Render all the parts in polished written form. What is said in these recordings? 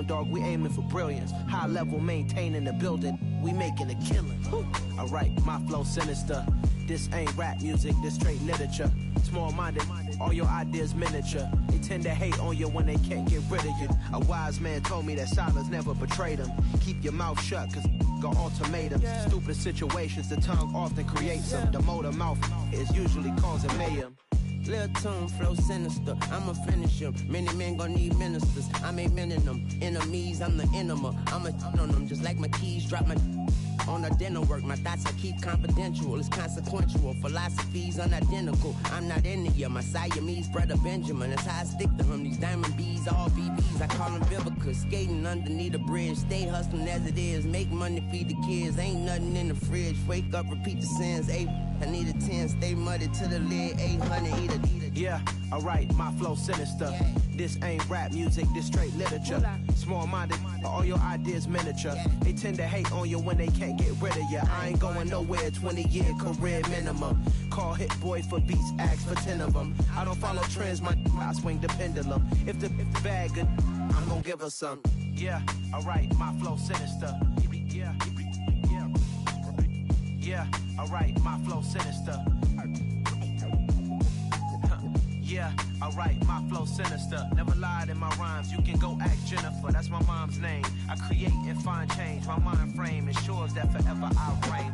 down, dog, we aiming for brilliance. High level maintaining the building, we making a killing. Alright, my flow sinister. This ain't rap music, this straight literature. Small-minded, all your ideas miniature. They tend to hate on you when they can't get rid of you. A wise man told me that silence never betrayed him. Keep your mouth shut, cause got ultimatums. Stupid situations, the tongue often creates them. The motor mouth is usually causing mayhem. Lil' tune, flow sinister, I'ma finish him. Many men gon' need ministers, I'm a men in them. Enemies, I'm the enema, I'm on them. Just like my keys, drop my on a dinner work. My thoughts I keep confidential, it's consequential. Philosophies unidentical, I'm not in it yet. My Siamese brother Benjamin, that's how I stick to him. These diamond bees, all BBs, I call them Vivica. Skating underneath a bridge, stay hustling as it is. Make money, feed the kids, ain't nothing in the fridge. Wake up, repeat the sins, I need a 10, stay muddy to the lid, 800, eat a. Yeah, alright, my flow sinister. This ain't rap music, this straight literature. Small-minded, all your ideas miniature. They tend to hate on you when they can't get rid of you. I ain't going nowhere, 20-year career minimum. Call Hit Boy for beats, ask for 10 of them. I don't follow trends, I swing the pendulum. If the bag good, I'm gonna give her some. Yeah, alright, my flow sinister. Yeah, alright, my flow sinister. Yeah, alright, my flow sinister. Never lied in my rhymes, you can go ask Jennifer. That's my mom's name. I create and find change. My mind frame ensures that forever I reign.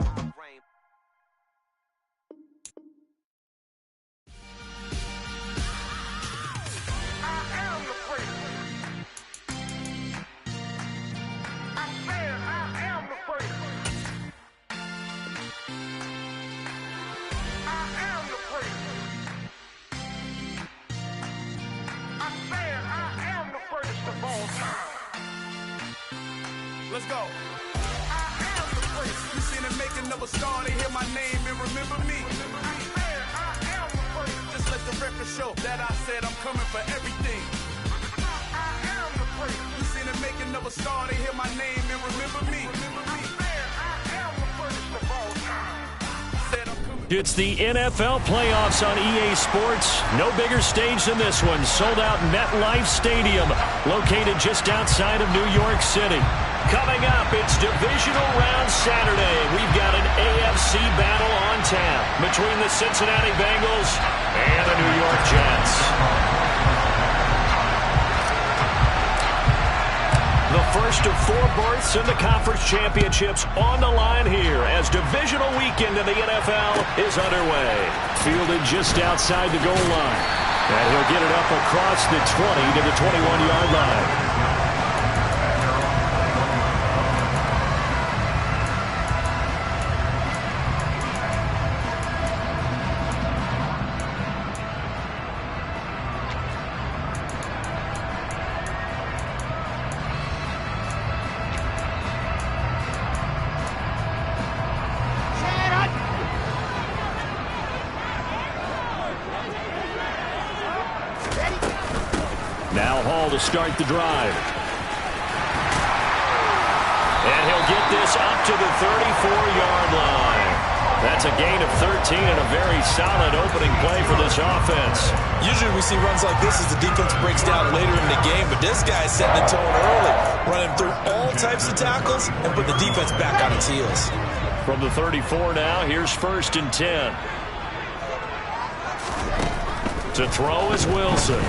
Let's go. You seen the making of a star, they hear my name and remember me. Just let the record show that I said I'm coming for everything. You seen the making of a star, they hear my name and remember me. It's the NFL playoffs on EA Sports. No bigger stage than this one. Sold out MetLife Stadium, located just outside of New York City. Coming up, it's Divisional Round Saturday. We've got an AFC battle on tap between the Cincinnati Bengals and the New York Jets. The first of 4 berths in the conference championships on the line here as divisional weekend in the NFL is underway. Fielded just outside the goal line. And he'll get it up across the 20 to the 21-yard line. Now Hall to start the drive. And he'll get this up to the 34-yard line. That's a gain of 13 and a very solid opening play for this offense. Usually we see runs like this as the defense breaks down later in the game, but this guy's setting the tone early, running through all types of tackles and put the defense back on its heels. From the 34 now, here's 1st and 10. To throw is Wilson.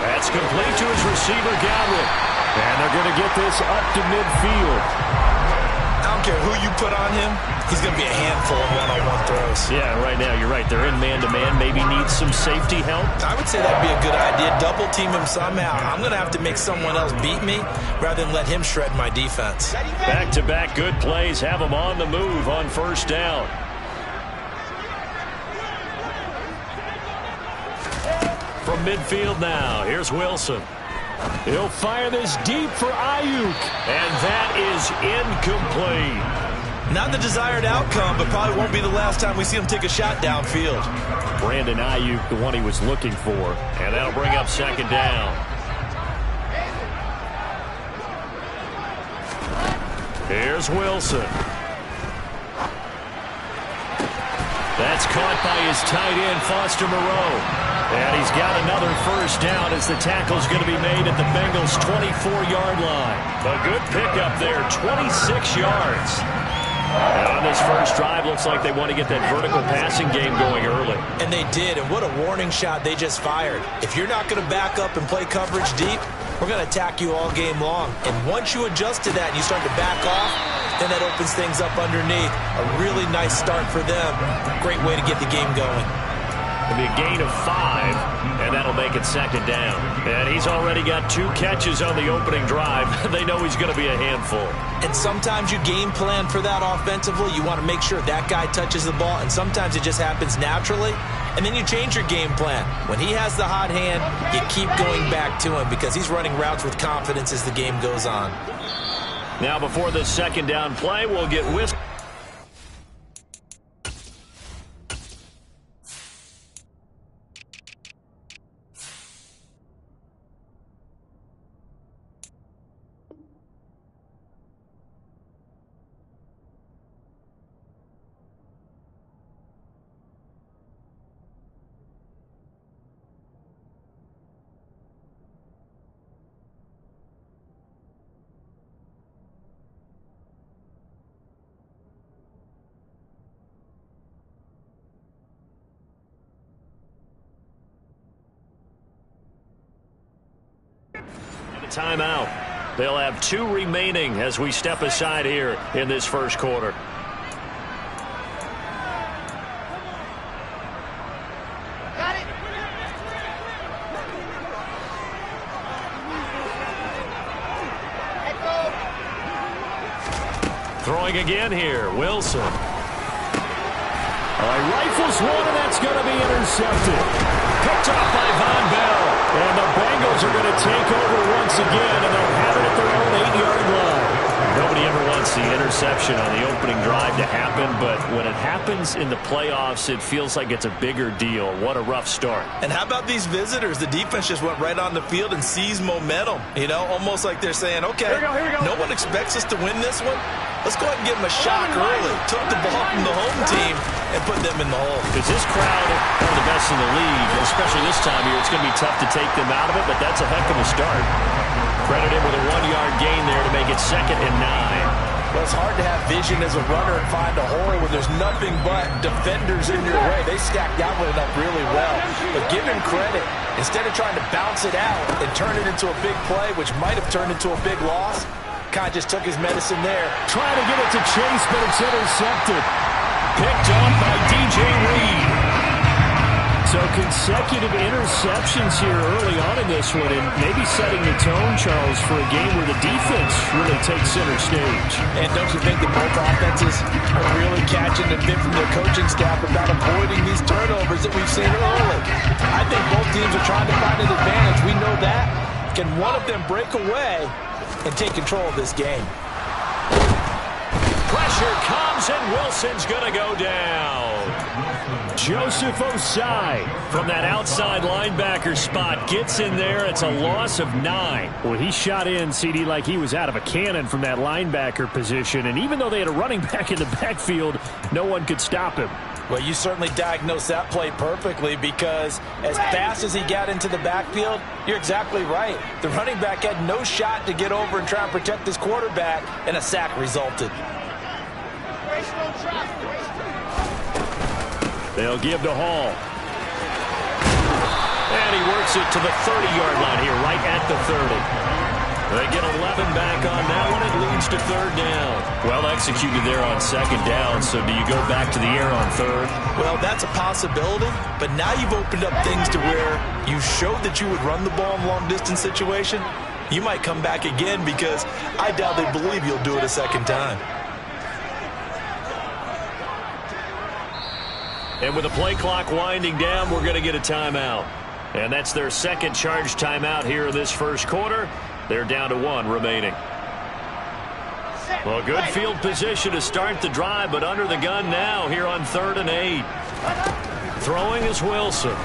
That's complete to his receiver, Godwin. And they're going to get this up to midfield. I don't care who you put on him, he's going to be a handful of one-on-one throws. Yeah, right now, you're right. They're in man-to-man. Maybe needs some safety help. I would say that'd be a good idea. Double team him somehow. I'm going to have to make someone else beat me rather than let him shred my defense. Back-to-back good plays have him on the move on 1st down. From midfield now, here's Wilson. He'll fire this deep for Ayuk, and that is incomplete. Not the desired outcome, but probably won't be the last time we see him take a shot downfield. Brandon Ayuk, the one he was looking for, and that'll bring up 2nd down. Here's Wilson. That's caught by his tight end, Foster Moreau. And he's got another first down as the tackle's going to be made at the Bengals' 24-yard line. A good pickup there, 26 yards. And on this first drive, looks like they want to get that vertical passing game going early. And they did, and what a warning shot they just fired. If you're not going to back up and play coverage deep, we're going to attack you all game long. And once you adjust to that and you start to back off, then that opens things up underneath. A really nice start for them. Great way to get the game going. It'll be a gain of 5, and that'll make it second down. And he's already got 2 catches on the opening drive. They know he's going to be a handful. And sometimes you game plan for that offensively. You want to make sure that guy touches the ball, and sometimes it just happens naturally. And then you change your game plan. When he has the hot hand, you keep going back to him because he's running routes with confidence as the game goes on. Now before the second down play, we'll get with. Timeout. They'll have 2 remaining as we step aside here in this first quarter. Got it. Throwing again here, Wilson. Rifles one, and that's going to be intercepted. Picked off by Von Bell. And the Bengals are going to take over once again, and they'll have it at their own 8-yard line. Nobody ever wants the interception on the opening drive to happen, but when it happens in the playoffs, it feels like it's a bigger deal. What a rough start. And how about these visitors? The defense just went right on the field and seized momentum. You know, almost like they're saying, okay, here we go. No one expects us to win this one. Let's go ahead and give them a shock early. Took the ball from the home team and put them in the hole. Because this crowd are the best in the league, especially this time of year. It's going to be tough to take them out of it, but that's a heck of a start. Credit him with a 1-yard gain there to make it 2nd and 9. Well, it's hard to have vision as a runner and find a hole when there's nothing but defenders in your way. They stacked that one up really well. But give him credit. Instead of trying to bounce it out and turn it into a big play, which might have turned into a big loss, kind of just took his medicine there. Trying to get it to Chase, but it's intercepted. Picked off by DJ Reed. So consecutive interceptions here early on in this one, and maybe setting the tone, Charles, for a game where the defense really takes center stage. And don't you think that both offenses are really catching the bit from their coaching staff about avoiding these turnovers that we've seen early? I think both teams are trying to find an advantage. We know that. Can one of them break away and take control of this game? Pressure comes, and Wilson's going to go down. Joseph Osai from that outside linebacker spot gets in there. It's a loss of 9. Well, he shot in, CD, like he was out of a cannon from that linebacker position. And even though they had a running back in the backfield, no one could stop him. Well, you certainly diagnosed that play perfectly because as fast as he got into the backfield, you're exactly right. The running back had no shot to get over and try and protect his quarterback, and a sack resulted. They'll give to Hall. And he works it to the 30-yard line here, right at the 30. They get 11 back on that one. It leads to 3rd down. Well executed there on 2nd down, so do you go back to the air on 3rd? Well, that's a possibility, but now you've opened up things to where you showed that you would run the ball in long-distance situation. You might come back again because I doubt they believe you'll do it a 2nd time. And with the play clock winding down, we're going to get a timeout. And that's their 2nd charge timeout here in this first quarter. They're down to 1 remaining. Well, good field position to start the drive, but under the gun now here on 3rd and 8. Throwing is Wilson.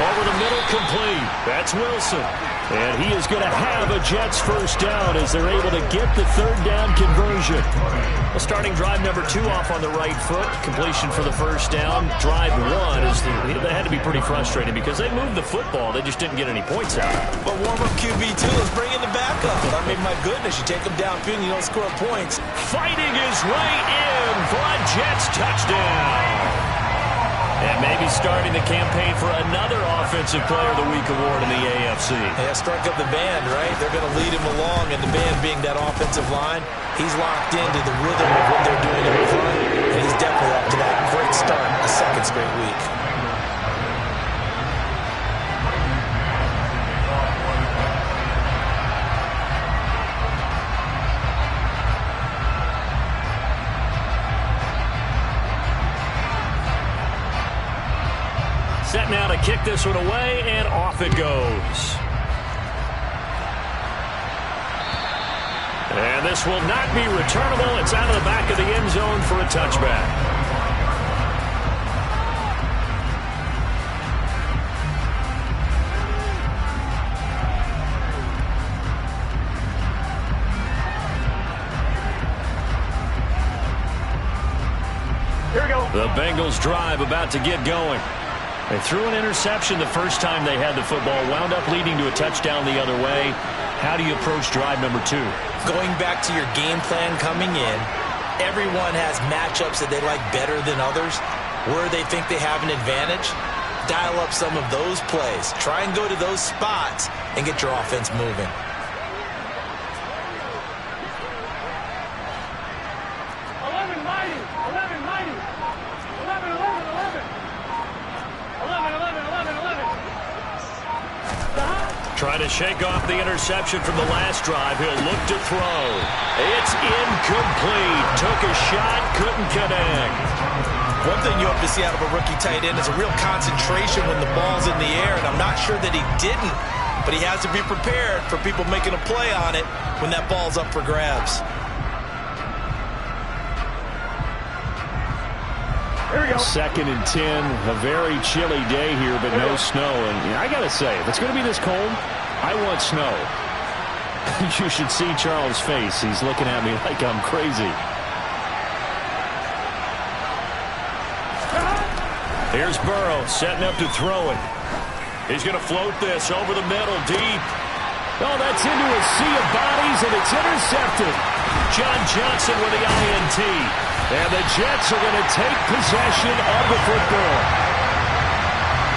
Over the middle, complete. That's Wilson. And he is going to have a Jets first down as they're able to get the third down conversion. Well, starting drive number 2 off on the right foot. Completion for the first down. Drive 1 is they had to be pretty frustrating because they moved the football. They just didn't get any points out. But warm-up QB2 is bringing the backup. I mean, my goodness, you take them downfield and you don't score points. Fighting his way in for a Jets touchdown. And maybe starting the campaign for another Offensive Player of the Week award in the AFC. Yeah, strike up the band, right? They're going to lead him along, and the band being that offensive line, he's locked into the rhythm of what they're doing in front, and he's definitely up to that great start, a second straight week. Set now to kick this one away, and off it goes. And this will not be returnable. It's out of the back of the end zone for a touchback. Here we go. The Bengals drive about to get going. They threw an interception the first time they had the football, wound up leading to a touchdown the other way. How do you approach drive number 2? Going back to your game plan coming in, everyone has matchups that they like better than others, where they think they have an advantage. Dial up some of those plays. Try and go to those spots and get your offense moving. Trying to shake off the interception from the last drive. He'll look to throw. It's incomplete. Took a shot, couldn't connect. One thing you hope to see out of a rookie tight end is a real concentration when the ball's in the air, and I'm not sure that he didn't, but he has to be prepared for people making a play on it when that ball's up for grabs. Here we go. 2nd and 10, a very chilly day here, but no snow. And I got to say, if it's going to be this cold, I want snow. You should see Charles' face. He's looking at me like I'm crazy. Here's Burrow setting up to throw it. He's going to float this over the middle, deep. Oh, that's into a sea of bodies, and it's intercepted. John Johnson with the INT. And the Jets are going to take possession of the football.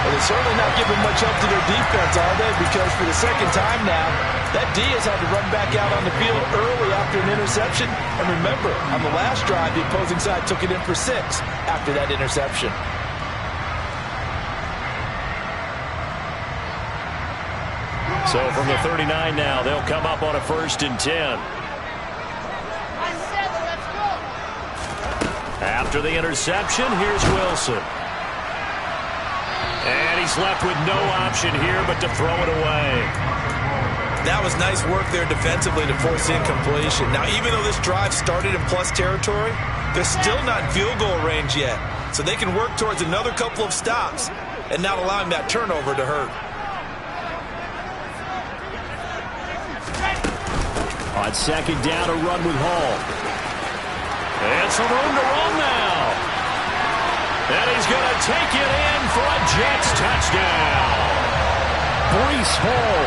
Well, they're certainly not giving much up to their defense, are they? Because for the second time now, that D has had to run back out on the field early after an interception. And remember, on the last drive, the opposing side took it in for 6 after that interception. So from the 39 now, they'll come up on a 1st and 10. After the interception, here's Wilson. And he's left with no option here but to throw it away. That was nice work there defensively to force incompletion. Now, even though this drive started in plus territory, they're still not in field goal range yet. So they can work towards another couple of stops and not allowing that turnover to hurt. On 2nd down, a run with Hall. And some room to run now. And he's going to take it in for a Jets touchdown. Breece Hall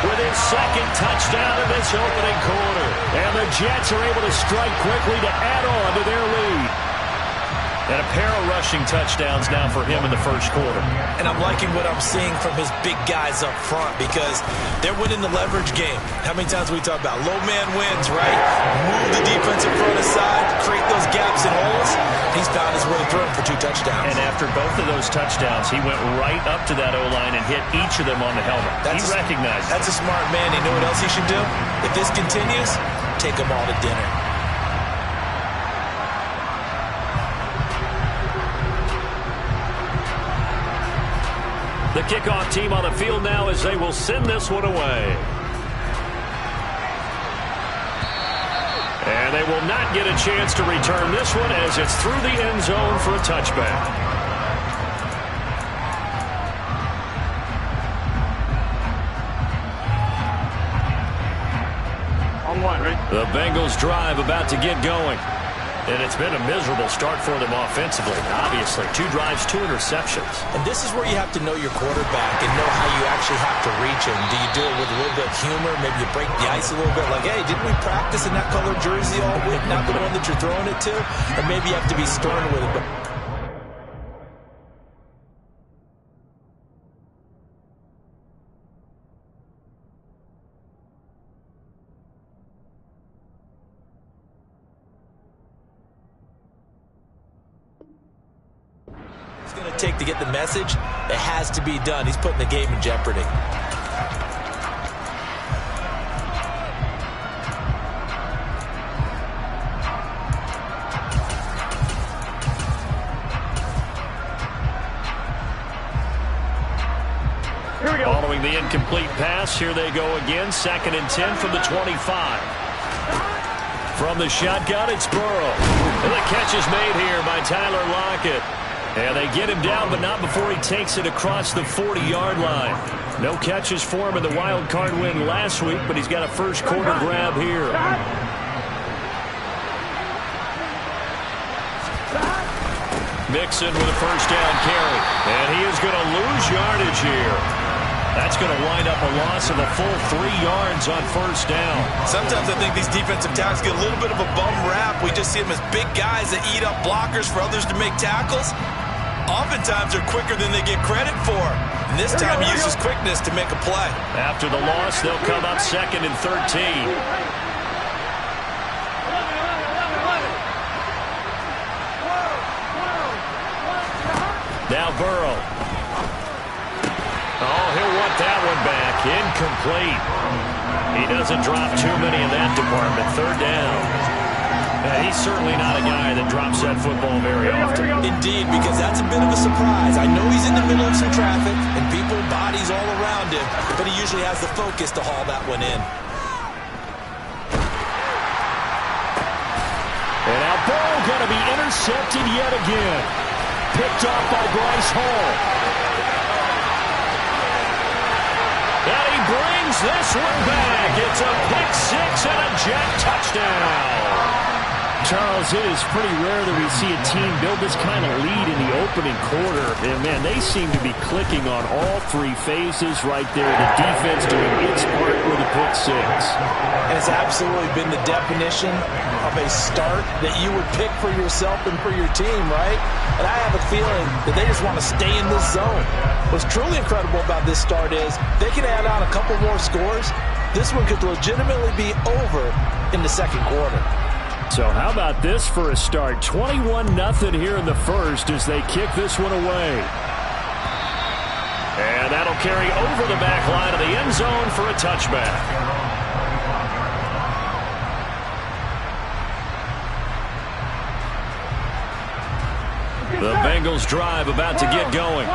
with his 2nd touchdown in this opening quarter. And the Jets are able to strike quickly to add on to their lead. And a pair of rushing touchdowns now for him in the first quarter. And I'm liking what I'm seeing from his big guys up front because they're winning the leverage game. How many times we talk about low man wins, right? Move the defensive front aside, create those gaps and holes. He's found his way through for 2 touchdowns. And after both of those touchdowns, he went right up to that O-line and hit each of them on the helmet. He recognized it. That's a smart man. You know what else he should do? If this continues, take them all to dinner. The kickoff team on the field now as they will send this one away. And they will not get a chance to return this one as it's through the end zone for a touchback. The Bengals drive about to get going. And it's been a miserable start for them offensively. Obviously, 2 drives, 2 interceptions. And this is where you have to know your quarterback and know how you actually have to reach him. Do you do it with a little bit of humor? Maybe you break the ice a little bit. Like, hey, didn't we practice in that colored jersey all week? Not the one that you're throwing it to? Or maybe you have to be stern with it. Going to take to get the message, it has to be done. He's putting the game in jeopardy. Here we go. Following the incomplete pass, here they go again. 2nd and 10 from the 25. From the shotgun, it's Burrow. And the catch is made here by Tyler Lockett. And they get him down, but not before he takes it across the 40-yard line. No catches for him in the wild card win last week, but he's got a first quarter grab here. Mixon with a first down carry. And he is going to lose yardage here. That's going to wind up a loss of a full 3 yards on first down. Sometimes I think these defensive tackles get a little bit of a bum rap. We just see them as big guys that eat up blockers for others to make tackles. Oftentimes they're quicker than they get credit for. And this time he uses quickness to make a play. After the loss, they'll come up 2nd and 13. Now Burrow. Oh, he'll want that one back. Incomplete. He doesn't drop too many in that department. 3rd down. He's certainly not a guy that drops that football very often. Indeed, because that's a bit of a surprise. I know he's in the middle of some traffic and people, bodies all around him, but he usually has the focus to haul that one in. And now Burrow going to be intercepted yet again. Picked off by Bryce Hall. And he brings this one back. It's a pick 6 and a jet touchdown. Charles, it is pretty rare that we see a team build this kind of lead in the opening quarter. And, man, they seem to be clicking on all 3 phases right there. The defense doing its part with a pick 6. And it's absolutely been the definition of a start that you would pick for yourself and for your team, right? And I have a feeling that they just want to stay in this zone. What's truly incredible about this start is they can add on a couple more scores. This one could legitimately be over in the 2nd quarter. So how about this for a start? 21-0 here in the first as they kick this one away. And that'll carry over the back line of the end zone for a touchback. The Bengals drive about to get going.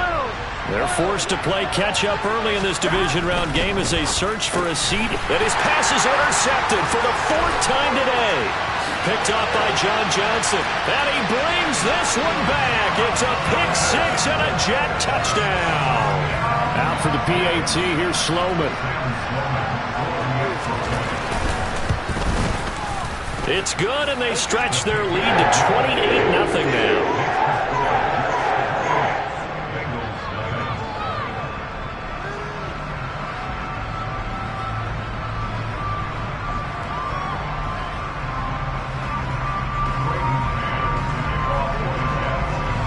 They're forced to play catch-up early in this division round game as they search for a seat. And his pass is intercepted for the 4th time today. Picked off by John Johnson. And he brings this one back. It's a pick 6 and a jet touchdown. Out for the PAT, here's Sloman. It's good, and they stretch their lead to 28-0 now.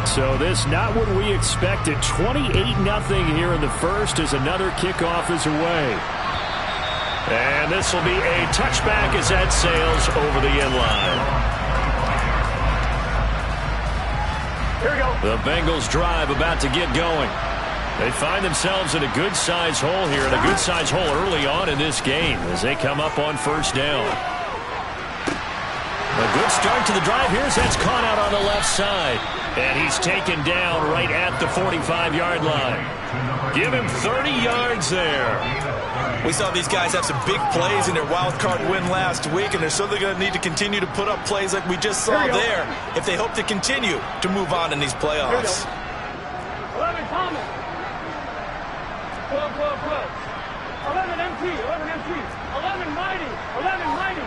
So this not what we expected. 28-0 here in the first as another kickoff is away. And this will be a touchback as that sails over the end line. Here we go. The Bengals drive about to get going. They find themselves in a good-sized hole here, and a good-sized hole early on in this game as they come up on first down. A good start to the drive here as that's caught out on the left side. And he's taken down right at the 45-yard line. Give him 30 yards there. We saw these guys have some big plays in their wild card win last week, and they're certainly going to need to continue to put up plays like we just saw there if they hope to continue to move on in these playoffs. 11 Thomas. 12, 12, 12. 11 MT, 11 MT. 11 Mighty, 11 Mighty.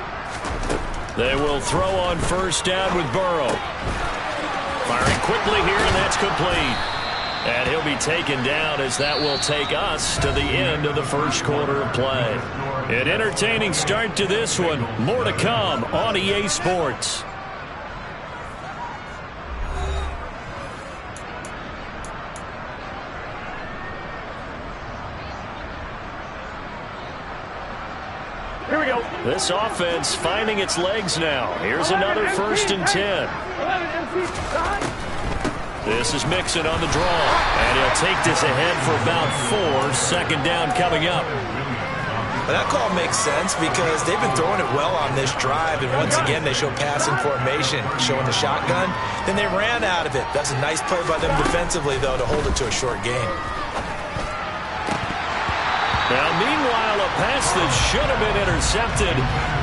They will throw on first down with Burrow. Firing quickly here, and that's complete. And he'll be taken down as that will take us to the end of the first quarter of play. An entertaining start to this one. More to come on EA Sports. Here we go. This offense finding its legs now. Here's another 1st and 10. This is Mixon on the draw. And he'll take this ahead for about 4. Second down coming up. Well, that call makes sense because they've been throwing it well on this drive. And once again, they show passing formation, showing the shotgun. Then they ran out of it. That's a nice play by them defensively, though, to hold it to a short game. Now, meanwhile, a pass that should have been intercepted,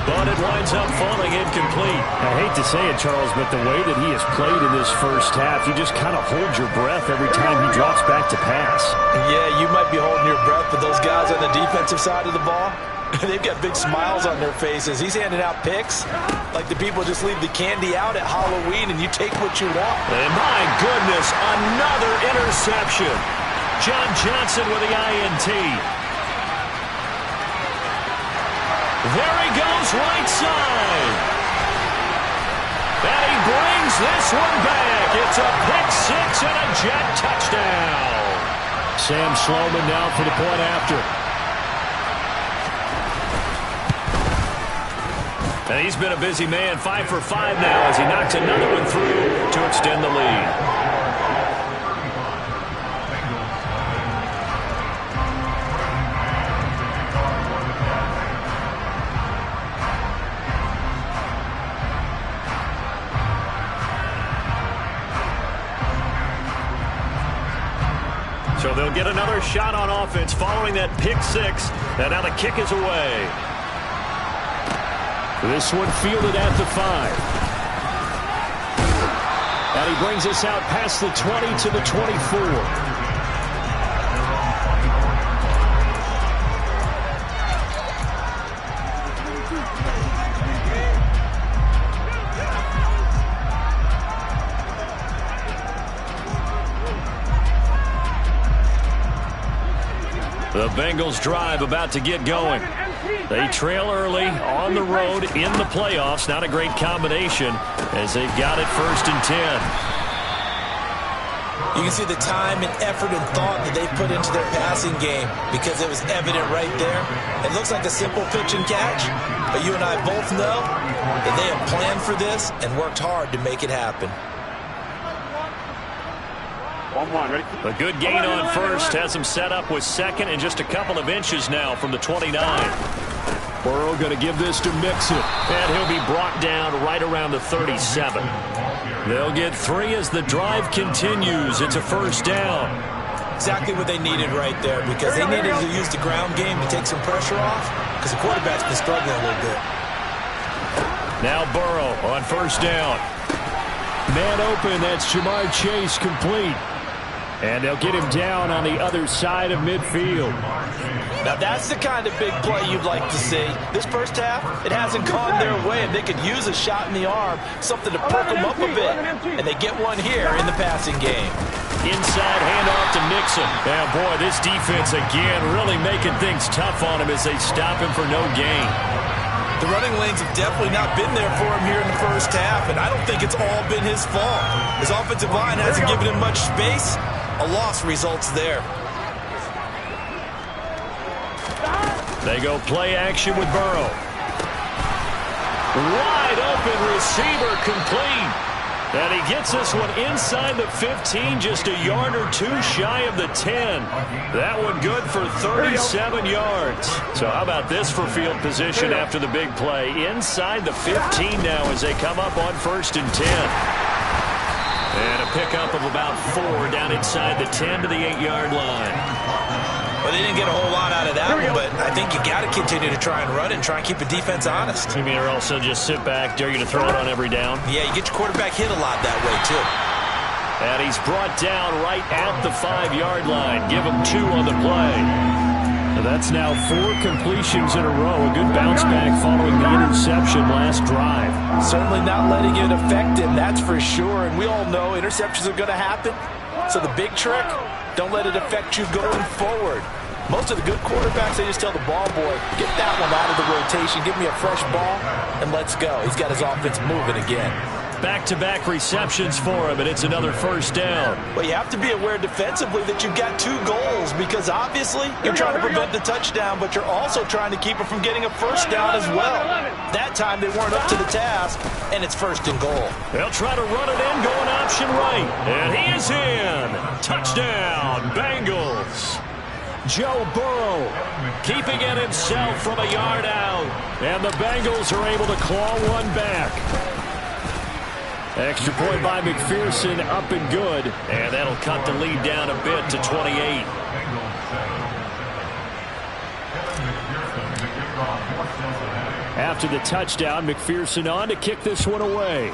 but it winds up falling incomplete. I hate to say it, Charles, but the way that he has played in this first half, you just kind of hold your breath every time he drops back to pass. Yeah, you might be holding your breath, but those guys on the defensive side of the ball, they've got big smiles on their faces. He's handing out picks like the people just leave the candy out at Halloween and you take what you want. And my goodness, another interception. John Johnson with the INT. There he goes, right side. And he brings this one back. It's a pick six and a Jet touchdown. Sam Sloman now for the point after. And he's been a busy man, 5 for 5 now as he knocks another one through to extend the lead. So they'll get another shot on offense following that pick six. And now the kick is away. This one fielded at the 5. And he brings us out past the 20 to the 24. The Bengals drive about to get going. They trail early on the road in the playoffs. Not a great combination as they've got it 1st and 10. You can see the time and effort and thought that they put into their passing game because it was evident right there. It looks like a simple pitch and catch, but you and I both know that they have planned for this and worked hard to make it happen. A good gain on first has him set up with second and just a couple of inches now from the 29. Burrow going to give this to Mixon. And he'll be brought down right around the 37. They'll get 3 as the drive continues. It's a first down. Exactly what they needed right there because they needed to use the ground game to take some pressure off because the quarterback's been struggling a little bit. Now Burrow on first down. Man open, that's Jamar Chase complete. And they'll get him down on the other side of midfield. Now that's the kind of big play you'd like to see. This first half, it hasn't gone their way, and they could use a shot in the arm, something to perk them up a bit. And they get one here in the passing game. Inside handoff to Mixon. Now, boy, this defense again really making things tough on him as they stop him for no gain. The running lanes have definitely not been there for him here in the first half, and I don't think it's all been his fault. His offensive line hasn't given him much space. A loss results there. They go play action with Burrow. Wide open receiver complete. And he gets this one inside the 15, just a yard or two shy of the 10. That one good for 37 yards. So how about this for field position after the big play? Inside the 15 now as they come up on 1st and 10. And a pickup of about 4 down inside the 10 to the 8-yard line. Well, they didn't get a whole lot out of that one, but I think you got to continue to try and run and try and keep the defense honest. You mean or also just sit back, dare you to throw it on every down? Yeah, you get your quarterback hit a lot that way, too. And he's brought down right at the 5-yard line. Give him 2 on the play. That's now 4 completions in a row. A good bounce back following the interception last drive. Certainly not letting it affect him, that's for sure. And we all know interceptions are going to happen. So the big trick, don't let it affect you going forward. Most of the good quarterbacks, they just tell the ball boy, get that one out of the rotation, give me a fresh ball, and let's go. He's got his offense moving again. Back-to-back receptions for him, and it's another first down. Well, you have to be aware defensively that you've got 2 goals because obviously you're trying to prevent the touchdown, but you're also trying to keep it from getting a first down as well. That time they weren't up to the task, and it's 1st and goal. They'll try to run it in, going option right, and he is in. Touchdown, Bengals. Joe Burrow keeping it himself from a yard out, and the Bengals are able to claw one back. Extra point by McPherson, up and good. And that'll cut the lead down a bit to 28. After the touchdown, McPherson on to kick this one away.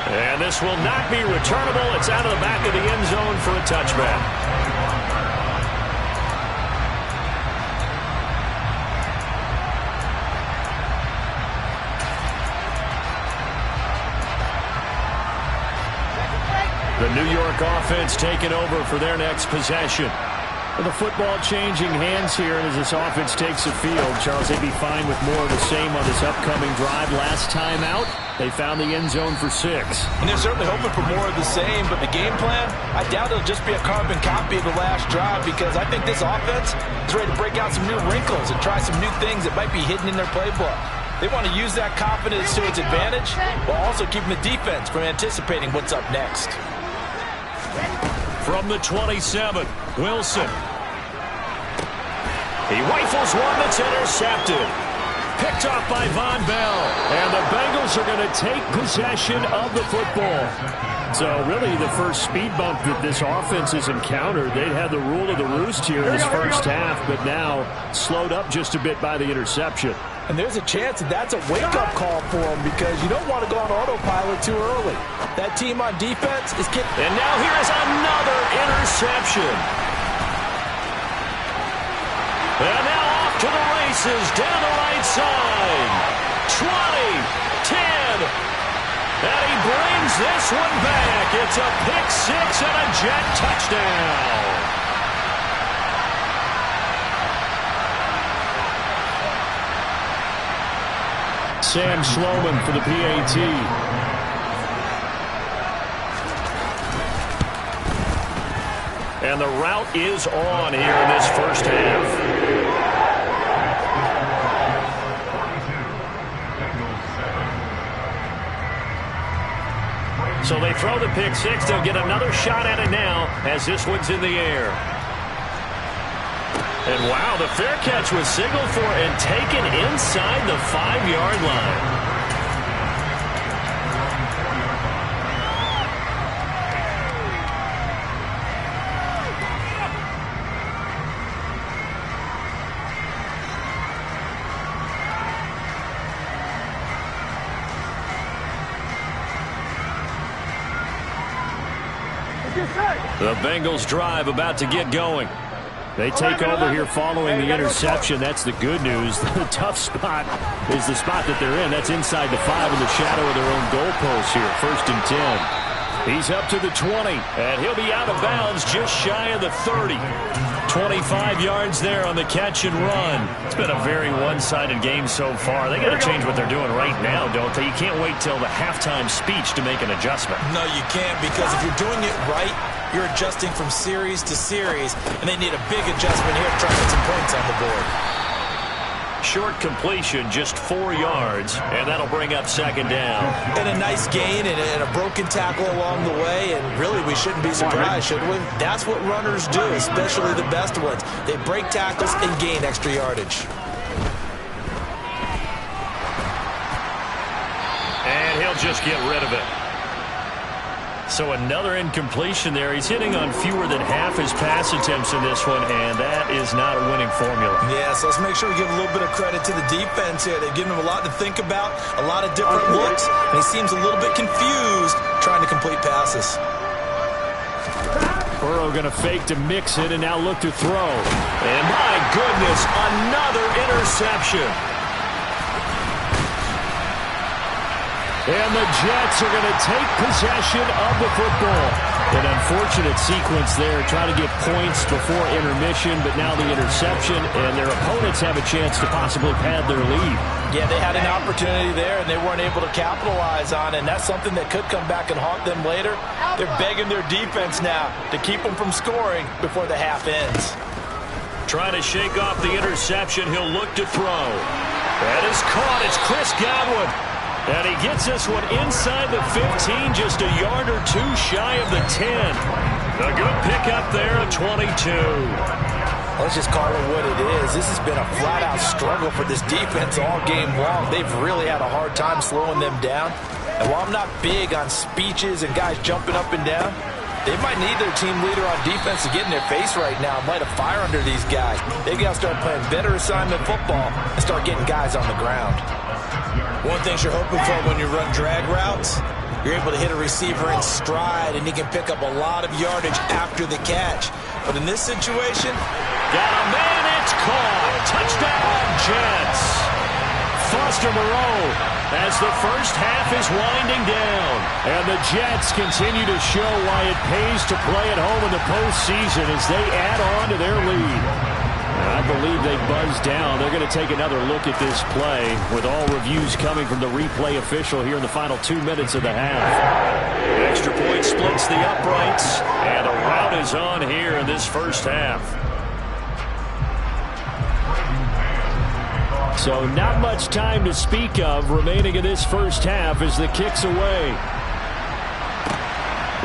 And this will not be returnable. It's out of the back of the end zone for a touchback. The New York offense taking over for their next possession. With the football changing hands here, and as this offense takes the field, Charles, they'd be fine with more of the same on this upcoming drive. Last time out, they found the end zone for 6. And they're certainly hoping for more of the same, but the game plan, I doubt it'll just be a carbon copy of the last drive because I think this offense is ready to break out some new wrinkles and try some new things that might be hidden in their playbook. They want to use that confidence to its advantage while also keeping the defense from anticipating what's up next. From the 27, Wilson. He rifles one that's intercepted. Picked off by Von Bell. And the Bengals are going to take possession of the football. So really the first speed bump that this offense has encountered. They'd had the rule of the roost here in this first half, but now slowed up just a bit by the interception. And there's a chance that that's a wake-up call for them because you don't want to go on autopilot too early. That team on defense is getting... And now here is another interception. And now off to the races down the right side. 20, 10. And he brings this one back. It's a pick 6 and a Jet touchdown. Sam Schloman for the PAT. And the route is on here in this first half. So they throw the pick 6. They'll get another shot at it now as this one's in the air. And wow, the fair catch was signaled for and taken inside the 5-yard line. The Bengals drive about to get going. They take over here following the interception. That's the good news. The tough spot is the spot that they're in. That's inside the 5 in the shadow of their own goalpost here. 1st and 10. He's up to the 20, and he'll be out of bounds just shy of the 30. 25 yards there on the catch and run. It's been a very one-sided game so far. They got to change what they're doing right now, don't they? You can't wait till the halftime speech to make an adjustment. No, you can't, because if you're doing it right, you're adjusting from series to series, and they need a big adjustment here to try to get some points on the board. Short completion, just 4 yards, and that'll bring up 2nd down. And a nice gain and a broken tackle along the way, and really we shouldn't be surprised, should we? That's what runners do, especially the best ones. They break tackles and gain extra yardage. And he'll just get rid of it. So another incompletion there. He's hitting on fewer than half his pass attempts in this one, and that is not a winning formula. Yeah, so let's make sure we give a little bit of credit to the defense here. They've given him a lot to think about, a lot of different looks, and he seems a little bit confused trying to complete passes. Burrow going to fake to mix it and now look to throw. And my goodness, another interception. And the Jets are going to take possession of the football. An unfortunate sequence there, trying to get points before intermission, but now the interception, and their opponents have a chance to possibly pad their lead. Yeah, they had an opportunity there, and they weren't able to capitalize on it, and that's something that could come back and haunt them later. They're begging their defense now to keep them from scoring before the half ends. Trying to shake off the interception, he'll look to throw. That is caught. It's Chris Godwin. And he gets this one inside the 15, just a yard or two shy of the 10. A good pickup there at 22. Let's just call it what it is. This has been a flat-out struggle for this defense all game long. They've really had a hard time slowing them down. And while I'm not big on speeches and guys jumping up and down, they might need their team leader on defense to get in their face right now and light a fire under these guys. They've got to start playing better assignment football and start getting guys on the ground. One thing you're hoping for when you run drag routes, you're able to hit a receiver in stride, and he can pick up a lot of yardage after the catch. But in this situation, got a man, it's caught. Touchdown, Jets. Foster Moreau as the first half is winding down. And the Jets continue to show why it pays to play at home in the postseason as they add on to their lead. I believe they buzzed down. They're going to take another look at this play with all reviews coming from the replay official here in the final 2 minutes of the half. The extra point splits the uprights, and a rout is on here in this first half. So not much time to speak of remaining in this first half as the kick's away.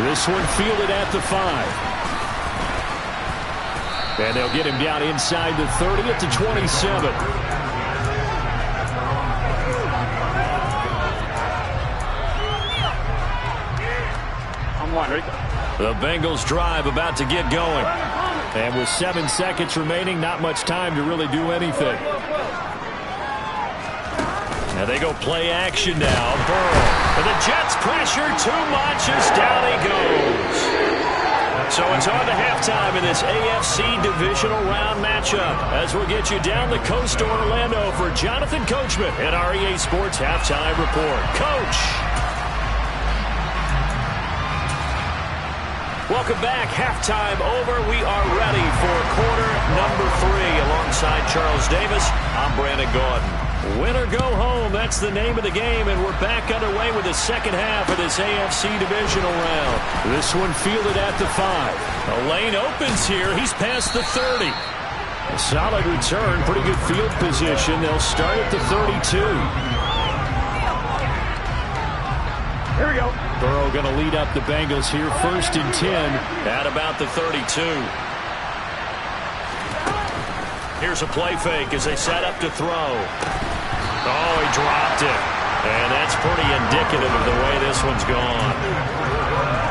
This one fielded at the 5. And they'll get him down inside the 30 at the 27. I'm wondering. The Bengals drive about to get going. And with 7 seconds remaining, not much time to really do anything. Now they go play action now. Burrow. And the Jets pressure too much as down he goes. So it's on to halftime in this AFC divisional round matchup as we'll get you down the coast to Orlando for Jonathan Coachman at our EA Sports Halftime Report. Coach. Welcome back. Halftime over. We are ready for quarter number 3 alongside Charles Davis. I'm Brandon Gaudin. Win or go home, that's the name of the game, and we're back underway with the second half of this AFC divisional round. This one fielded at the 5. The lane opens here. He's past the 30. A solid return, pretty good field position. They'll start at the 32. Here we go. Burrow going to lead up the Bengals here, 1st and 10 at about the 32. Here's a play fake as they set up to throw. Oh, he dropped it. And that's pretty indicative of the way this one's gone.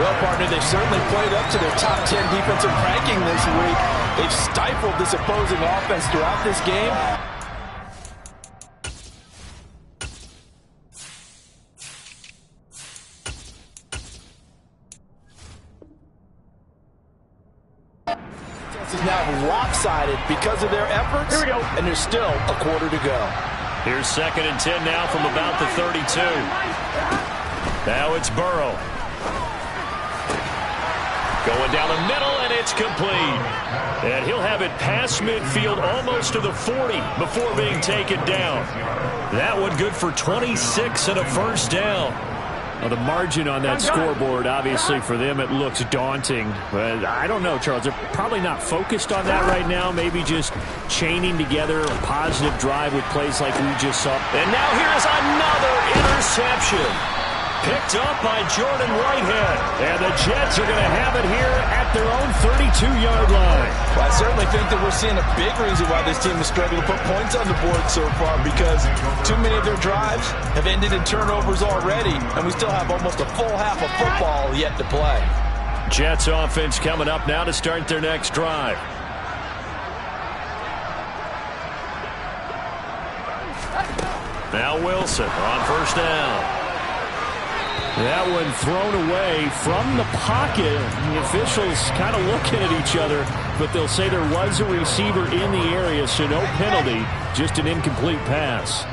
Well, partner, they've certainly played up to their top 10 defensive ranking this week. They've stifled this opposing offense throughout this game. Is now lopsided because of their efforts. Here we go. And there's still a quarter to go. Here's 2nd and 10 now from about the 32. Now it's Burrow. Going down the middle, and it's complete. And he'll have it past midfield almost to the 40 before being taken down. That one good for 26 and a first down. Well, the margin on that scoreboard, obviously, for them, it looks daunting. But I don't know, Charles. They're probably not focused on that right now. Maybe just chaining together a positive drive with plays like we just saw. And now here's another interception. Picked up by Jordan Whitehead. And the Jets are going to have it here at their own 32-yard line. Well, I certainly think that we're seeing a big reason why this team is struggling to put points on the board so far, because too many of their drives have ended in turnovers already, and we still have almost a full half of football yet to play. Jets offense coming up now to start their next drive. Now Wilson on first down. That one thrown away from the pocket. The officials kind of looking at each other, but they'll say there was a receiver in the area, so no penalty, just an incomplete pass.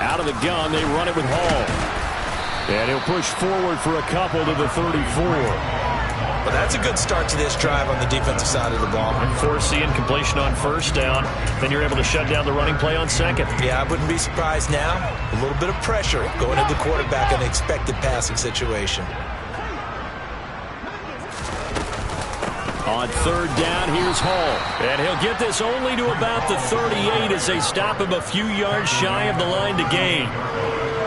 Out of the gun, they run it with Hall. And he'll push forward for a couple to the 34. Well, that's a good start to this drive on the defensive side of the ball. Force the incompletion on first down. Then you're able to shut down the running play on second. Yeah, I wouldn't be surprised now. A little bit of pressure going at the quarterback in an expected passing situation. On third down, here's Hall. And he'll get this only to about the 38 as they stop him a few yards shy of the line to gain.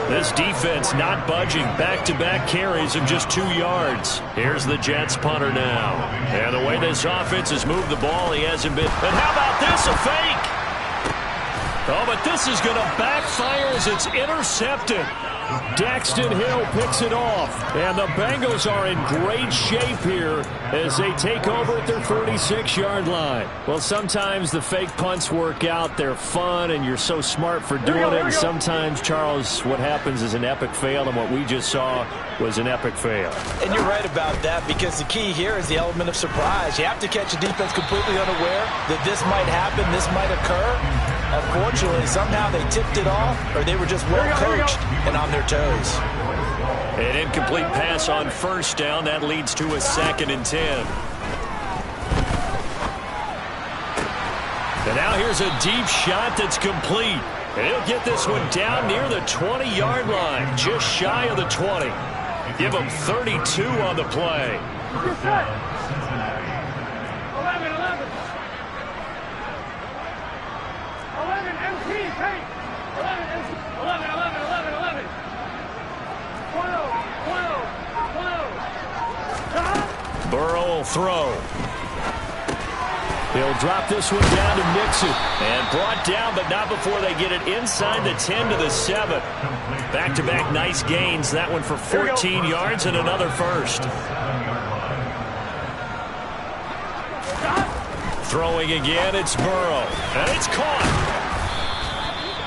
This defense not budging. Back-to-back carries of just 2 yards. Here's the Jets punter now. And the way this offense has moved the ball, he hasn't been. And how about this, a fake? Oh, but this is going to backfire as it's intercepted. Daxton Hill picks it off. And the Bengals are in great shape here as they take over at their 46-yard line. Well, sometimes the fake punts work out. They're fun, and you're so smart for doing it. And sometimes, Charles, what happens is an epic fail, and what we just saw was an epic fail. And you're right about that, because the key here is the element of surprise. You have to catch a defense completely unaware that this might happen, this might occur. Unfortunately, somehow they tipped it off, or they were just well coached and on their toes. An incomplete pass on first down. That leads to a 2nd and 10. And now here's a deep shot that's complete. And he'll get this one down near the 20-yard line, just shy of the 20. Give him 32 on the play. 12. Burrow will throw. He'll drop this one down to Mixon. And brought down, but not before they get it inside the 10 to the 7. Back-to-back nice gains. That one for 14 yards and another first. Throwing again, it's Burrow. And it's caught.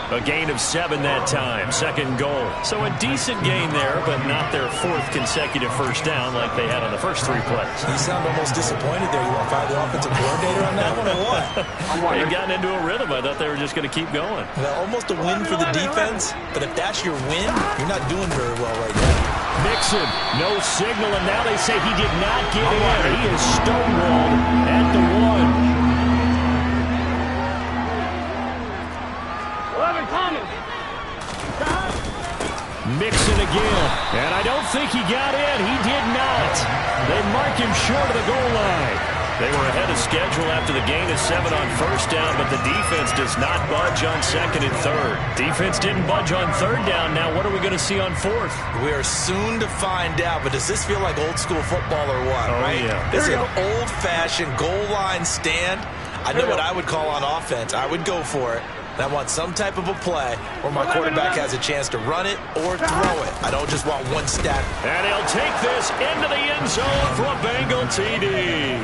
A gain of 7 that time. 2nd goal. So a decent gain there, but not their 4th consecutive first down like they had on the first 3 plays. You sound almost disappointed there. You want to fire the offensive coordinator on that one or what? They've gotten into a rhythm. I thought they were just going to keep going. Well, almost a win for the defense, but if that's your win, you're not doing very well right now. Mixon, no signal, and now they say he did not get in. He is stonewalled at the 1. Mixon again, and I don't think he got in. He did not. They mark him short of the goal line. They were ahead of schedule after the gain of 7 on first down, but the defense does not budge on 2nd and 3rd. Defense didn't budge on 3rd down. Now what are we going to see on 4th? We are soon to find out, but does this feel like old school football or what, right? Yeah. This is an old-fashioned goal line stand. I know what I would call on offense. I would go for it. I want some type of a play where my quarterback has a chance to run it or throw it. I don't just want one stat. And he'll take this into the end zone for a Bengal TD.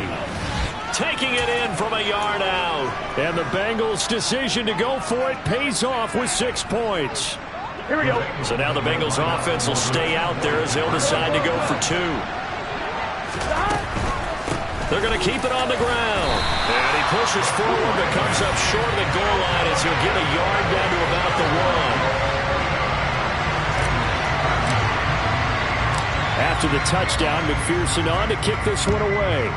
Taking it in from a yard out. And the Bengals' decision to go for it pays off with 6 points. Here we go. So now the Bengals offense will stay out there as they'll decide to go for 2. They're going to keep it on the ground. And he pushes forward but comes up short of the goal line as he'll get a yard down to about the 1. After the touchdown, McPherson on to kick this one away.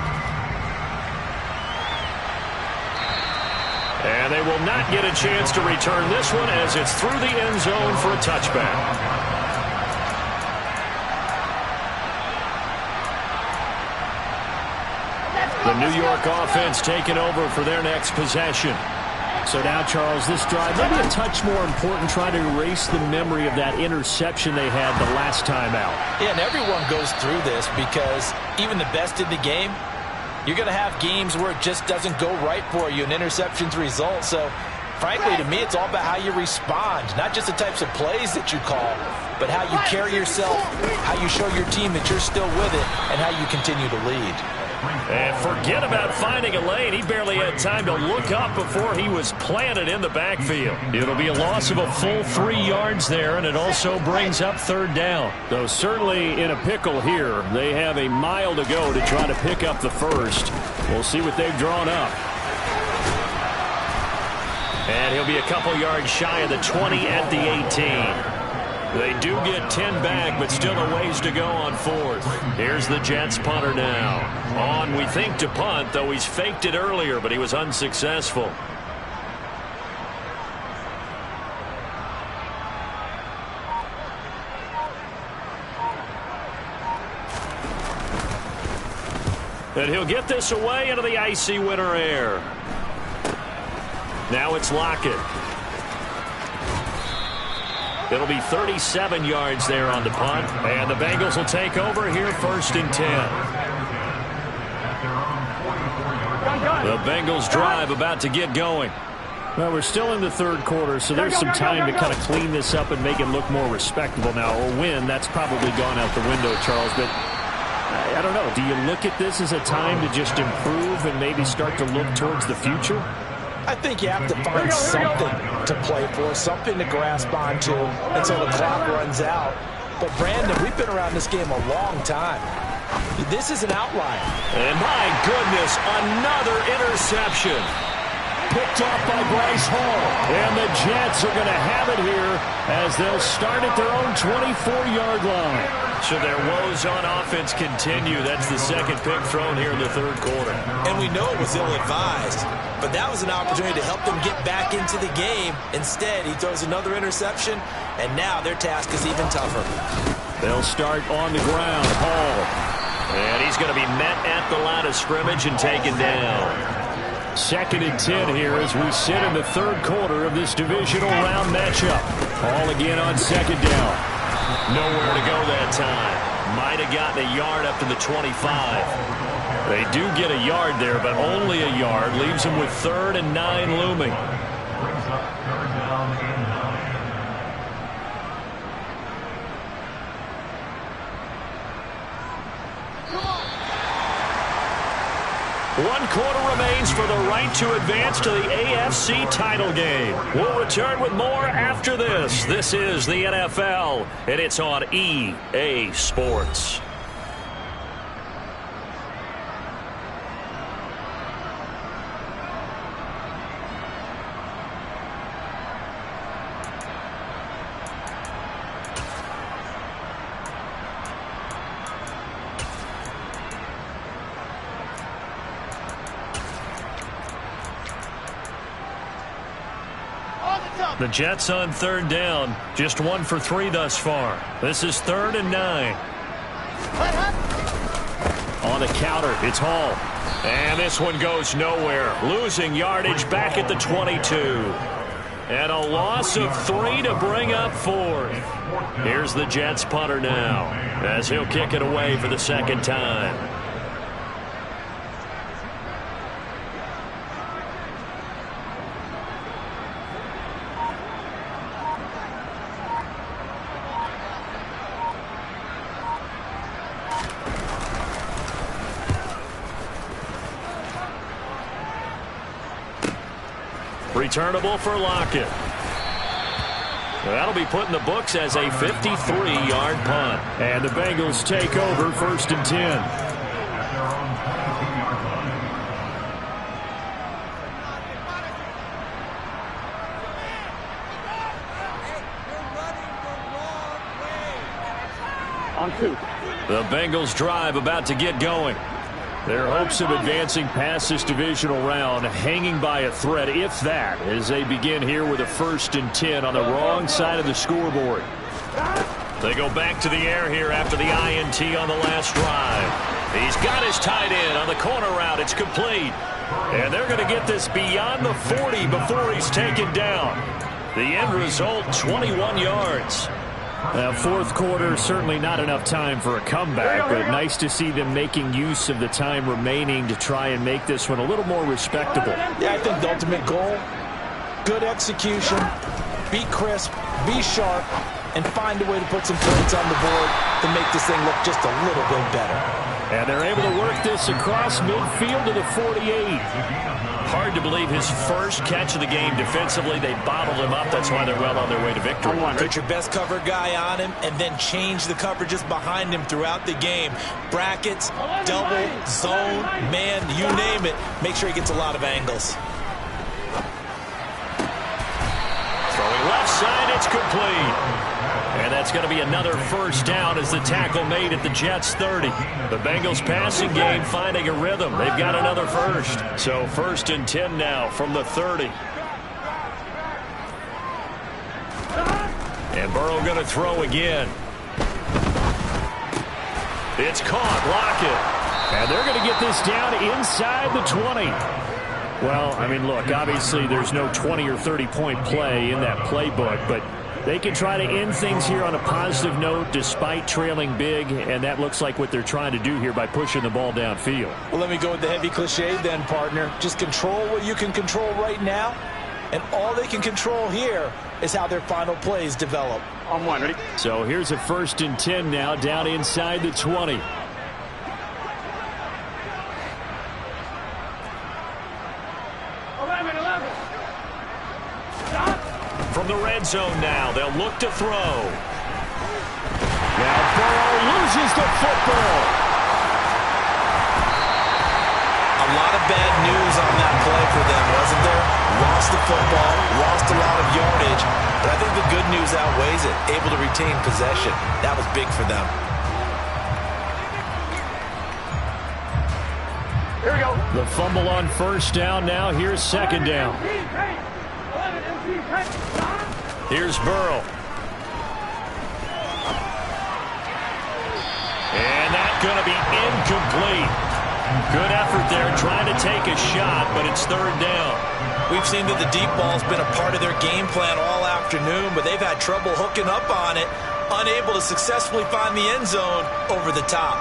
And they will not get a chance to return this one as it's through the end zone for a touchback. The New York offense taking over for their next possession. So now, Charles, this drive maybe a touch more important, trying to erase the memory of that interception they had the last time out. Yeah, and everyone goes through this because even the best in the game, you're going to have games where it just doesn't go right for you, and interceptions result. So, frankly, to me, it's all about how you respond, not just the types of plays that you call, but how you carry yourself, how you show your team that you're still with it, and how you continue to lead. And forget about finding a lane. He barely had time to look up before he was planted in the backfield. It'll be a loss of a full 3 yards there, and it also brings up 3rd down. Though certainly in a pickle here. They have a mile to go to try to pick up the first. We'll see what they've drawn up. And he'll be a couple yards shy of the 20 at the 18. They do get 10 back, but still a ways to go on 4th. Here's the Jets punter now. On, we think, to punt, though he's faked it earlier, but he was unsuccessful. And he'll get this away into the icy winter air. Now it's Lockett. It'll be 37 yards there on the punt. And the Bengals will take over here 1st and 10. The Bengals drive about to get going. Well, we're still in the 3rd quarter, so there's some time to kind of clean this up and make it look more respectable now. A win, that's probably gone out the window, Charles. But I don't know. Do you look at this as a time to just improve and maybe start to look towards the future? I think you have to find something to play for, something to grasp onto until the clock runs out. But, Brandon, we've been around this game a long time. This is an outlier. And, my goodness, another interception. Picked off by Bryce Hall. And the Jets are going to have it here as they'll start at their own 24-yard line. So their woes on offense continue. That's the 2nd pick thrown here in the 3rd quarter. And we know it was ill-advised, but that was an opportunity to help them get back into the game. Instead, he throws another interception, and now their task is even tougher. They'll start on the ground. Hall. And he's going to be met at the line of scrimmage and taken down. 2nd and 10 here as we sit in the 3rd quarter of this divisional round matchup. Hall again on 2nd down. Nowhere to go that time. Might have gotten a yard up to the 25. They do get a yard there, but only a yard. Leaves them with 3rd and 9 looming. One quarter remains for the right to advance to the AFC title game. We'll return with more after this. This is the NFL, and it's on EA Sports. The Jets on 3rd down. Just 1 for 3 thus far. This is 3rd and 9. On the counter, it's Hall. And this one goes nowhere. Losing yardage back at the 22. And a loss of 3 to bring up 4th. Here's the Jets punter now as he'll kick it away for the 2nd time. Returnable for Lockett. That'll be put in the books as a 53-yard punt. And the Bengals take over 1st and 10. On 2. The Bengals drive about to get going. Their hopes of advancing past this divisional round hanging by a thread, if that, as they begin here with a 1st and 10 on the wrong side of the scoreboard. They go back to the air here after the INT on the last drive. He's got his tight end on the corner route. It's complete. And they're going to get this beyond the 40 before he's taken down. The end result, 21 yards. Now, 4th quarter, certainly not enough time for a comeback, but nice to see them making use of the time remaining to try and make this one a little more respectable. Yeah, I think the ultimate goal, good execution, be crisp, be sharp, and find a way to put some points on the board to make this thing look just a little bit better. And they're able to work this across midfield to the 48. Hard to believe his first catch of the game defensively. They bottled him up. That's why they're well on their way to victory. Put your best cover guy on him and then change the coverages behind him throughout the game. Brackets, double, zone, man, you name it. Make sure he gets a lot of angles. Throwing left side, it's complete. And that's going to be another first down as the tackle made at the Jets' 30. The Bengals passing game finding a rhythm. They've got another first. So 1st and 10 now from the 30. And Burrow going to throw again. It's caught. Lockett. And they're going to get this down inside the 20. Well, I mean, look, obviously there's no 20 or 30-point play in that playbook, but they can try to end things here on a positive note despite trailing big, and that looks like what they're trying to do here by pushing the ball downfield. Well, let me go with the heavy cliche then, partner. Just control what you can control right now, and all they can control here is how their final plays develop. On one, ready? So here's a 1st and 10 now down inside the 20. From the red zone now, they'll look to throw. Now Burrow loses the football. A lot of bad news on that play for them, wasn't there? Lost the football, lost a lot of yardage, but I think the good news outweighs it. Able to retain possession. That was big for them. Here we go. The fumble on 1st down now. Here's 2nd down. Here's Burrow. And that's going to be incomplete. Good effort there trying to take a shot, but it's 3rd down. We've seen that the deep ball's been a part of their game plan all afternoon, but they've had trouble hooking up on it, unable to successfully find the end zone over the top.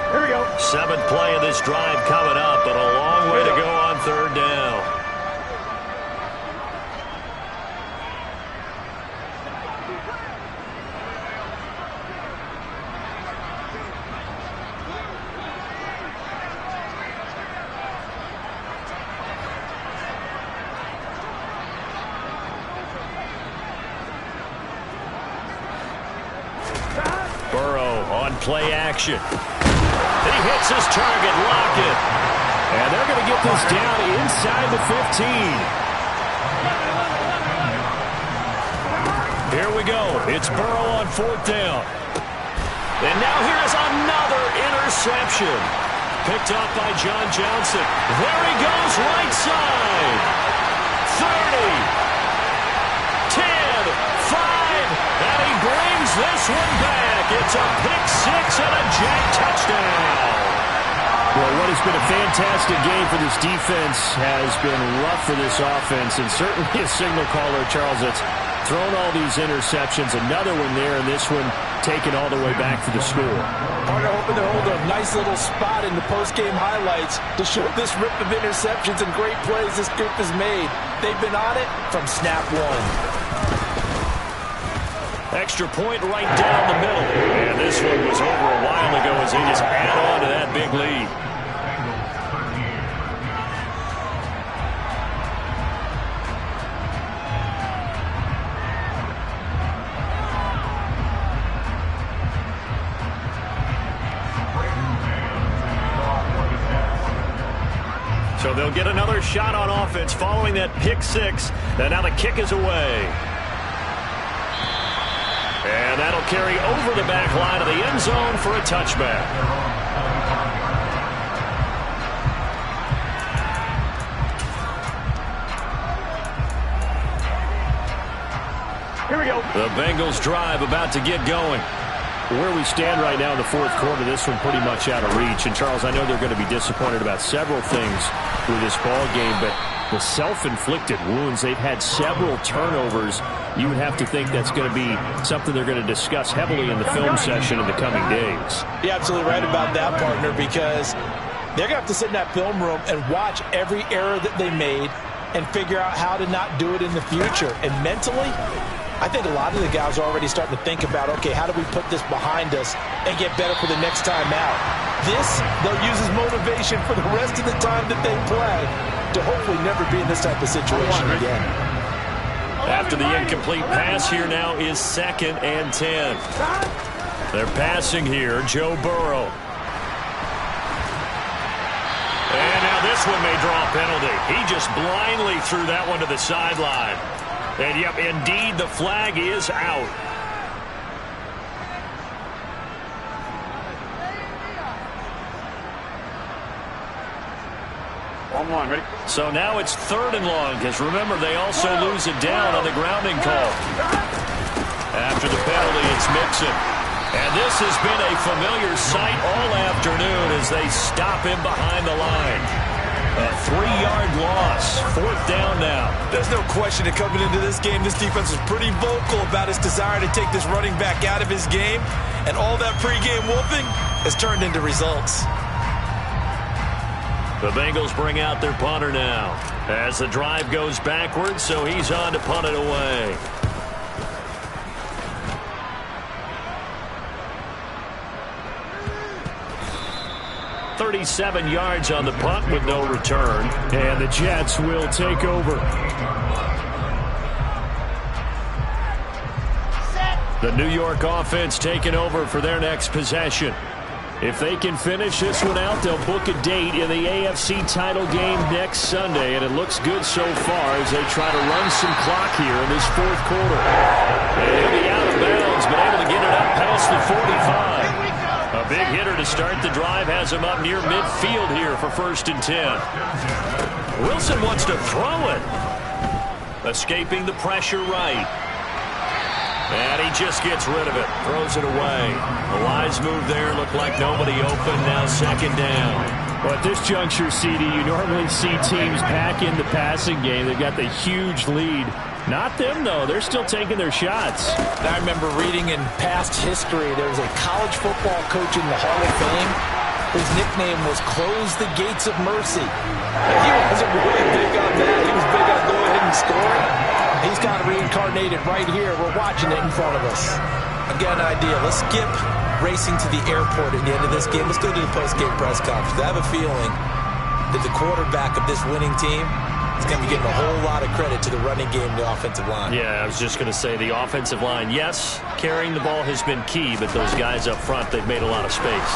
Here we go. 7th play of this drive coming up, but a long way to go on 3rd down. Burrow on play action. He hits his target, Lockett. And they're going to get this down inside the 15. Here we go. It's Burrow on 4th down. And now here's another interception. Picked up by John Johnson. There he goes, right side. 30. 10. 5. And he brings this one back. It's a pick-6 and a Jet touchdown. Well, what has been a fantastic game for this defense has been rough for this offense, and certainly a signal caller, Charles, that's thrown all these interceptions. Another one there, and this one taken all the way back to the score. Partner hoping to hold a nice little spot in the post-game highlights to show this rip of interceptions and great plays this group has made. They've been on it from snap one. Extra point right down the middle. And this one was over a while ago as they just add on to that big lead. So they'll get another shot on offense following that pick-6. And now the kick is away. And that'll carry over the back line of the end zone for a touchback. Here we go. The Bengals drive about to get going. Where we stand right now in the 4th quarter, this one pretty much out of reach. And, Charles, I know they're going to be disappointed about several things with this ball game, but the self-inflicted wounds, they've had several turnovers. You would have to think that's going to be something they're going to discuss heavily in the film session in the coming days. You're absolutely right about that, partner, because they're going to have to sit in that film room and watch every error that they made and figure out how to not do it in the future. And mentally, I think a lot of the guys are already starting to think about, okay, how do we put this behind us and get better for the next time out? This, they'll use as motivation for the rest of the time that they play to hopefully never be in this type of situation again. After the incomplete pass, here now is 2nd and 10. They're passing here, Joe Burrow. And now this one may draw a penalty. He just blindly threw that one to the sideline. And, yep, indeed, the flag is out. On 1, ready? So now it's 3rd and long, because remember, they also lose it down on the grounding call. After the penalty, it's Mixon. And this has been a familiar sight all afternoon as they stop him behind the line. A 3-yard loss. 4th down now. There's no question that coming into this game, this defense was pretty vocal about its desire to take this running back out of his game. And all that pregame whooping has turned into results. The Bengals bring out their punter now as the drive goes backwards, so he's on to punt it away. .37 yards on the punt with no return. And the Jets will take over. The New York offense taking over for their next possession. If they can finish this one out, they'll book a date in the AFC title game next Sunday. And it looks good so far as they try to run some clock here in this 4th quarter. And he'll be out of bounds, but able to get it up past the 45. A big hitter to start the drive has him up near midfield here for 1st and 10. Wilson wants to throw it. Escaping the pressure right. And he just gets rid of it. Throws it away. The wise move there. Looked like nobody open. Now 2nd down. Well, at this juncture, CD, you normally see teams pack in the passing game. They've got the huge lead. Not them, though. They're still taking their shots. I remember reading in past history, there was a college football coach in the Hall of Fame. His nickname was Close the Gates of Mercy. And he wasn't really big on that. He was big on go ahead and score. He's kind of reincarnated right here. We're watching it in front of us. I've got an idea. Let's skip racing to the airport at the end of this game. Let's go to the post-game press conference. I have a feeling that the quarterback of this winning team is going to be getting a whole lot of credit to the running game and the offensive line. Yeah, I was just going to say the offensive line, yes, carrying the ball has been key, but those guys up front, they've made a lot of space.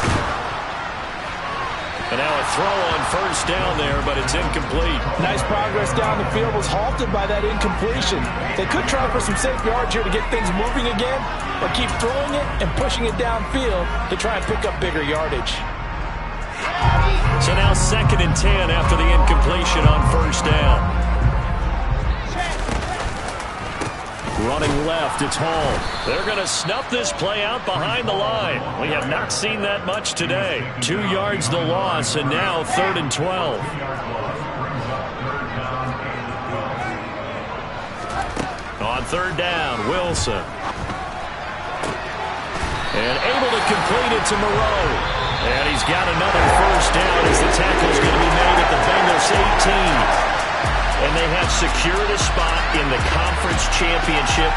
And now a throw on 1st down there, but it's incomplete. Nice progress down the field was halted by that incompletion. They could try for some safe yards here to get things moving again, or keep throwing it and pushing it downfield to try and pick up bigger yardage. So now 2nd and 10 after the incompletion on 1st down. Running left, it's Hall. They're going to snuff this play out behind the line. We have not seen that much today. 2 yards the loss, and now 3rd and 12. On 3rd down, Wilson. And able to complete it to Moreau. And he's got another 1st down as the tackle's going to be made at the Bengals 18. And they have secured a spot in the conference championship